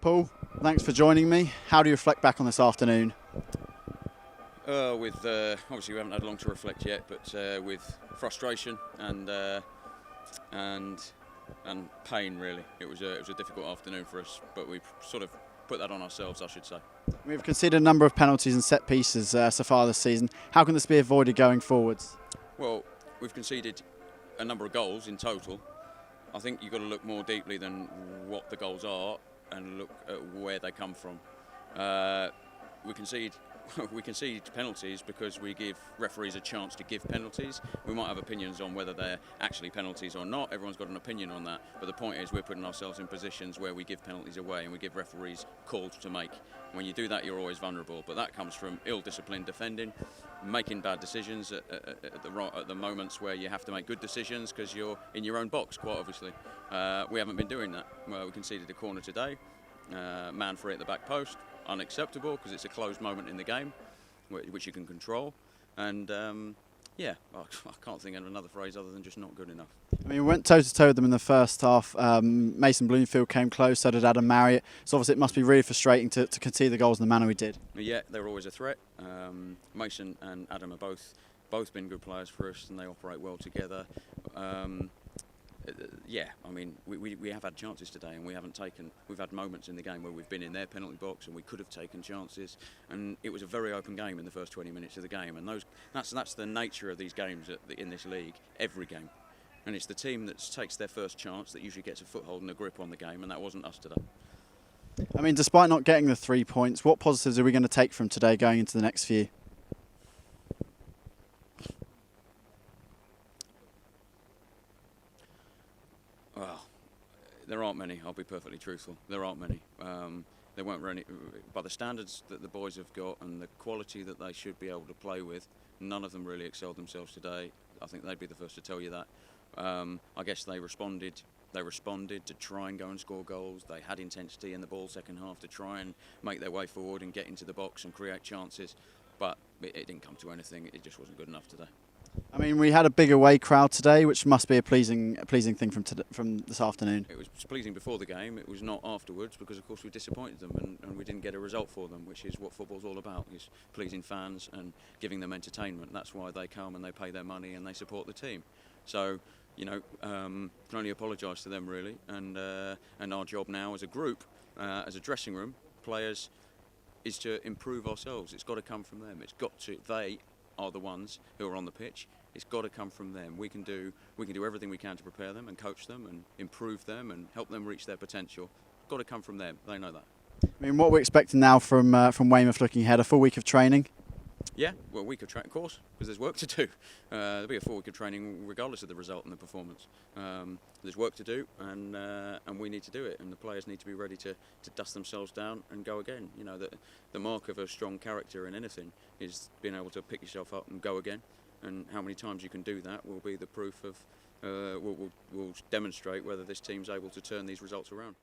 Paul, thanks for joining me. How do you reflect back on this afternoon? Obviously we haven't had long to reflect yet, but with frustration and pain really. It was a difficult afternoon for us, but we've sort of put that on ourselves, I should say. We've conceded a number of penalties and set pieces so far this season. How can this be avoided going forwards? Well, we've conceded a number of goals in total. I think you've got to look more deeply than what the goals are and look at where they come from. We concede penalties because we give referees a chance to give penalties. We might have opinions on whether they're actually penalties or not. Everyone's got an opinion on that. But the point is we're putting ourselves in positions where we give penalties away and we give referees calls to make. When you do that, you're always vulnerable. But that comes from ill-disciplined defending, making bad decisions at the moments where you have to make good decisions because you're in your own box, quite obviously. We haven't been doing that. We conceded a corner today, man free at the back post. Unacceptable because it's a closed moment in the game which you can control, and I can't think of another phrase other than just not good enough. I mean, we went toe-to-toe with them in the first half. Mason Bloomfield came close, so did Adam Marriott. So obviously it must be really frustrating to concede the goals in the manner we did. Yeah, they're always a threat. Mason and Adam are both been good players for us and they operate well together. I mean, we have had chances today and we haven't taken. We've had moments in the game where we've been in their penalty box and we could have taken chances, and it was a very open game in the first 20 minutes of the game, and that's the nature of these games in this league, every game. And it's the team that takes their first chance that usually gets a foothold and a grip on the game, and that wasn't us today. I mean, despite not getting the 3 points, what positives are we going to take from today going into the next few? Well, there aren't many, I'll be perfectly truthful. There aren't many. There weren't really, by the standards that the boys have got and the quality that they should be able to play with, none of them really excelled themselves today. I think they'd be the first to tell you that. I guess they responded to try and go and score goals. They had intensity in the ball second half to try and make their way forward and get into the box and create chances, but it didn't come to anything. It just wasn't good enough today. I mean, we had a big away crowd today, which must be a pleasing thing from this afternoon. It was pleasing before the game. It was not afterwards because, of course, we disappointed them and we didn't get a result for them, which is what football's all about, is pleasing fans and giving them entertainment. That's why they come and they pay their money and they support the team. So, can only apologise to them really, and our job now as a group, as a dressing room, players, is to improve ourselves. It's got to come from them. They are the ones who are on the pitch. It's got to come from them. We can do everything we can to prepare them and coach them and improve them and help them reach their potential. It's got to come from them. They know that. I mean, what we're expecting now from Weymouth looking ahead, a full week of training? Yeah, well, a week of training, of course, because there's work to do. There'll be a full week of training regardless of the result and the performance. There's work to do, and we need to do it, and the players need to be ready to dust themselves down and go again. The mark of a strong character in anything is being able to pick yourself up and go again, and how many times you can do that will be the proof of, will demonstrate whether this team's able to turn these results around.